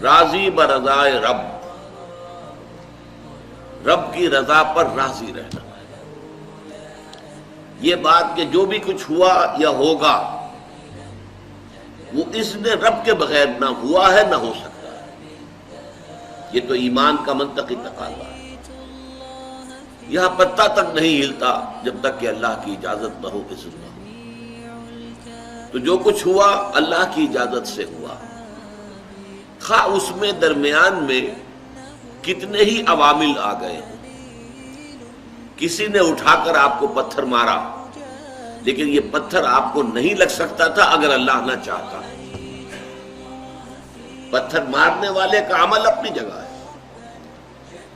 راضی برضائے رب، رب کی رضا پر راضی رہنا. یہ بات کہ جو بھی کچھ ہوا یا ہوگا وہ اذن رب کے بغیر نہ ہوا ہے نہ ہو سکتا ہے. یہ تو ایمان کا منطقی تقاضا ہے. یہاں پتہ تک نہیں ہلتا جب تک کہ اللہ کی اجازت نہ ہو، اذن نہ ہو. تو جو کچھ ہوا اللہ کی اجازت سے ہوا، خواہ اس میں درمیان میں کتنے ہی عوامل آ گئے ہوں. کسی نے اٹھا کر آپ کو پتھر مارا، لیکن یہ پتھر آپ کو نہیں لگ سکتا تھا اگر اللہ نہ چاہتا. پتھر مارنے والے کا عمل اپنی جگہ ہے،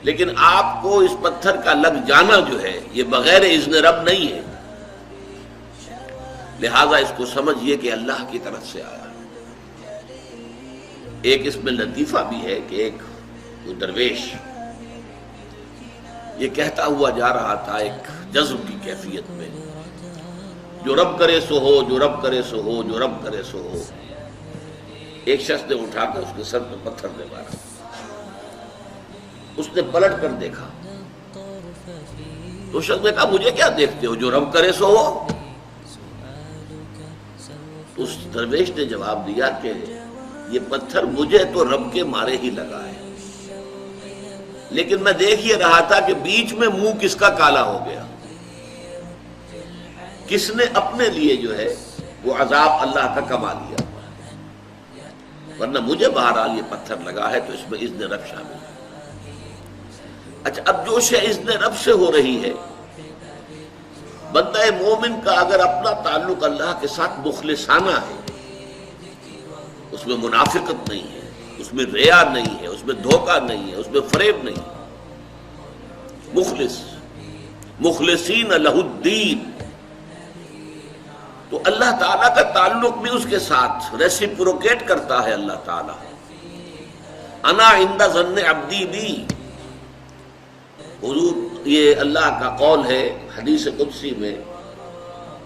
لیکن آپ کو اس پتھر کا لگ جانا جو ہے یہ بغیر اذن رب نہیں ہے. لہذا اس کو سمجھیے کہ اللہ کی طرف سے آیا. ایک اس میں لطیفہ بھی ہے کہ ایک درویش یہ کہتا ہوا جا رہا تھا ایک جذب کی کیفیت میں، جو رب کرے سو ہو، جو رب کرے سو ہو، جو رب کرے سو ہو. ایک شخص نے اٹھا کر اس کے سر پہ پتھر دے مارا. اس نے پلٹ کر دیکھا تو شخص نے کہا مجھے کیا دیکھتے ہو، جو رب کرے سو ہو. اس درویش نے جواب دیا کہ یہ پتھر مجھے تو رب کے مارے ہی لگا ہے، لیکن میں دیکھ یہ رہا تھا کہ بیچ میں منہ کس کا کالا ہو گیا، کس نے اپنے لیے جو ہے وہ عذاب اللہ کا کما لیا. ورنہ مجھے بہرحال یہ پتھر لگا ہے تو اس میں اذن رب شامل ہے. اچھا، اب جو شے اذن رب سے ہو رہی ہے، بندہ مومن کا اگر اپنا تعلق اللہ کے ساتھ مخلصانہ ہے، اس میں منافقت نہیں ہے، اس میں ریا نہیں ہے، اس میں دھوکہ نہیں ہے، اس میں فریب نہیں ہے، مخلص مخلصین لہ الدین، تو اللہ تعالیٰ کا تعلق بھی اس کے ساتھ ریسیپروکیٹ کرتا ہے. اللہ تعالیٰ انا عند ظن عبدی بی، حضور یہ اللہ کا قول ہے حدیث قدسی میں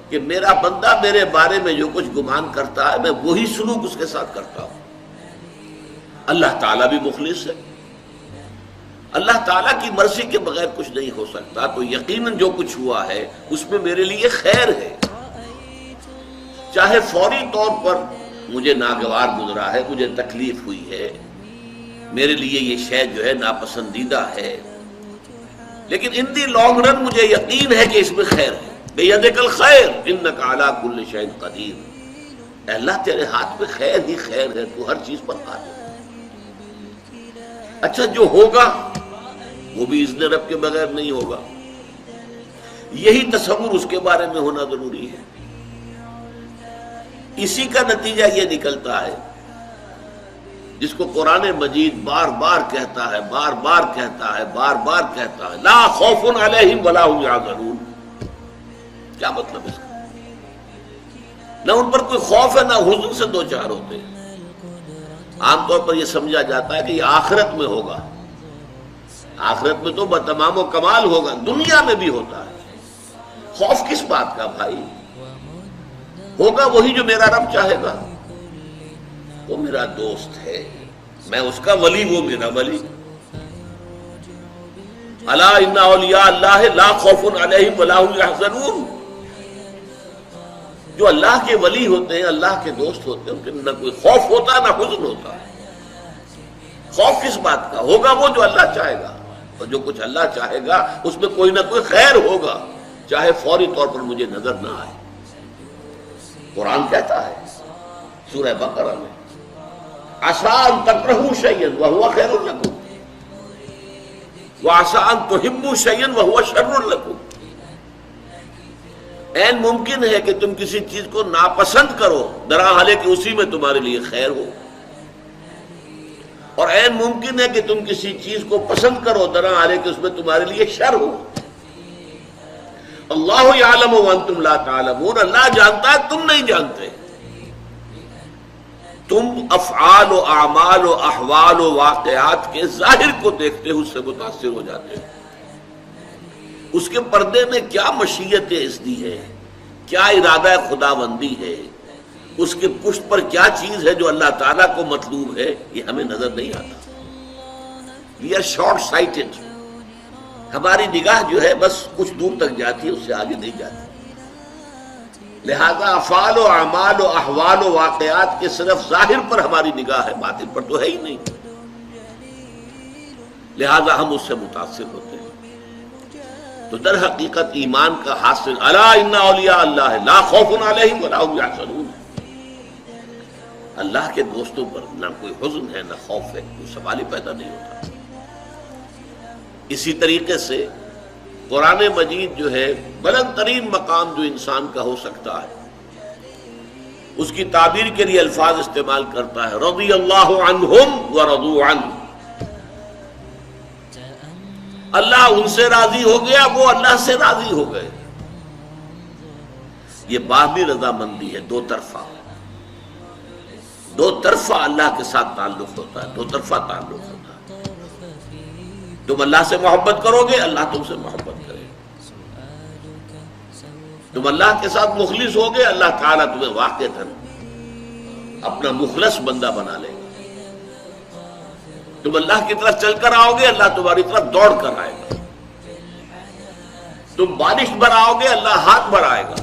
کہ میرا بندہ میرے بارے میں جو کچھ گمان کرتا ہے میں وہی سلوک اس کے ساتھ کرتا ہوں. اللہ تعالیٰ بھی مخلص ہے. اللہ تعالیٰ کی مرضی کے بغیر کچھ نہیں ہو سکتا، تو یقیناً جو کچھ ہوا ہے اس میں میرے لیے خیر ہے. چاہے فوری طور پر مجھے ناگوار گزرا ہے، مجھے تکلیف ہوئی ہے، میرے لیے یہ شے جو ہے ناپسندیدہ ہے، لیکن ان دی لانگ رن مجھے یقین ہے کہ اس میں خیر ہے. بیدک الخیر انک علی کل شیء قدیر. اے اللہ تیرے ہاتھ میں خیر ہی خیر ہے، تو ہر چیز پر قادر ہے. اچھا، جو ہوگا وہ بھی اذن رب کے بغیر نہیں ہوگا. یہی تصور اس کے بارے میں ہونا ضروری ہے. اسی کا نتیجہ یہ نکلتا ہے جس کو قرآن مجید بار بار کہتا ہے، بار بار کہتا ہے، بار بار کہتا ہے، لا خوف علیہم ولا هم یحزنون. کیا مطلب اس کا؟ نہ ان پر کوئی خوف ہے نہ حزن سے دو چار ہوتے. عام طور پر یہ سمجھا جاتا ہے کہ یہ آخرت میں ہوگا. آخرت میں تو بتمام و کمال ہوگا، دنیا میں بھی ہوتا ہے. خوف کس بات کا بھائی؟ ہوگا وہی جو میرا رب چاہے گا. وہ میرا دوست ہے، میں اس کا ولی، وہ میرا ولی. الا ان اولیاء اللہ لا خوف علیہم ولا هم یحزنون. جو اللہ کے ولی ہوتے ہیں، اللہ کے دوست ہوتے ہیں، ان کے نہ کوئی خوف ہوتا نہ حزن ہوتا. خوف کس بات کا؟ ہوگا وہ جو اللہ چاہے گا، اور جو کچھ اللہ چاہے گا اس میں کوئی نہ کوئی خیر ہوگا، چاہے فوری طور پر مجھے نظر نہ آئے. قرآن کہتا ہے سورہ بقرہ میں عسیٰ ان تکرہوا شیئا وہو خیر لکم وعسیٰ ان تحبوا شیئا وہو شر لکم. عین ممکن ہے کہ تم کسی چیز کو ناپسند کرو درحالے کہ اسی میں تمہارے لیے خیر ہو، اور عین ممکن ہے کہ تم کسی چیز کو پسند کرو درحالے کہ اس میں تمہارے لیے شر ہو. اللہ یعلم وانتم لا تعلمون. اللہ جانتا ہے، تم نہیں جانتے. تم افعال و اعمال و احوال و واقعات کے ظاہر کو دیکھتے ہو، اس سے متاثر ہو جاتے ہو. اس کے پردے میں کیا مشیت اذنی ہے، کیا ارادہ خداوندی ہے، اس کے پشت پر کیا چیز ہے جو اللہ تعالیٰ کو مطلوب ہے، یہ ہمیں نظر نہیں آتا. We are short sighted. ہماری نگاہ جو ہے بس کچھ دور تک جاتی ہے، اس سے آگے نہیں جاتی. لہذا افعال و اعمال و احوال و واقعات کے صرف ظاہر پر ہماری نگاہ ہے، باطن پر تو ہے ہی نہیں. لہذا ہم اس سے متاثر ہوتے ہیں. تو در حقیقت ایمان کا حاصل الا ان اولیاء اللہ لا خوف علیہم ولا هم یحزنون. اللہ کے دوستوں پر نہ کوئی حزن ہے نہ خوف ہے، کوئی سوال ہی پیدا نہیں ہوتا. اسی طریقے سے قرآن مجید جو ہے بلند ترین مقام جو انسان کا ہو سکتا ہے، اس کی تعبیر کے لیے الفاظ استعمال کرتا ہے رضی اللہ عنہم ورضوا عنہ. اللہ ان سے راضی ہو گیا، وہ اللہ سے راضی ہو گئے. یہ باہمی رضامندی ہے، دو طرفہ اللہ کے ساتھ تعلق ہوتا ہے، دو طرفہ تعلق ہوتا ہے. تم اللہ سے محبت کرو گے، اللہ تم سے محبت کرے گا. تم اللہ کے ساتھ مخلص ہوگے، اللہ تعالیٰ تمہیں واقعتاً اپنا مخلص بندہ بنا لے گا. تم اللہ کی طرف چل کر آؤ گے، اللہ تمہاری طرف دوڑ کر آئے گا. تم بارش برآؤ گے، اللہ ہاتھ بڑھائے گا.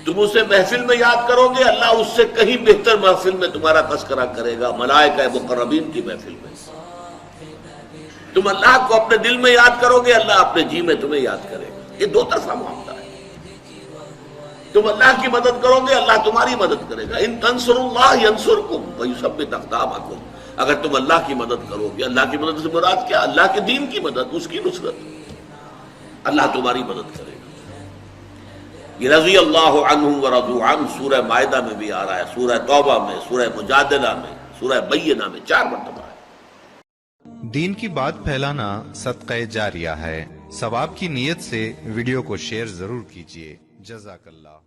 تم اسے محفل میں یاد کرو گے، اللہ اس سے کہیں بہتر محفل میں تمہارا تذکرہ کرے گا، ملائکہ مقربین کی محفل میں. تم اللہ کو اپنے دل میں یاد کرو گے، اللہ اپنے جی میں تمہیں یاد کرے گا. یہ دو طرفہ معاملہ ہے. تم اللہ کی مدد کرو گے، اللہ تمہاری مدد کرے گا. ان تنصروا اللہ ینصرکم ویثبت اقدامکم. اگر تم اللہ کی مدد کرو گے، اللہ کی مدد سے مراد کیا؟ اللہ کے دین کی مدد، اس کی نصرت. اللہ تمہاری مدد کرے گا. یہ رضی اللہ عنہم ورضوا عنہ سورہ مائدہ میں بھی آ رہا ہے، سورہ توبہ میں، سورہ مجادلہ میں، سورہ بینہ میں 4 مرتبہ ہے. دین کی بات پھیلانا صدقہ جاریہ ہے. ثواب کی نیت سے ویڈیو کو شیئر ضرور کیجیے. جزاک اللہ.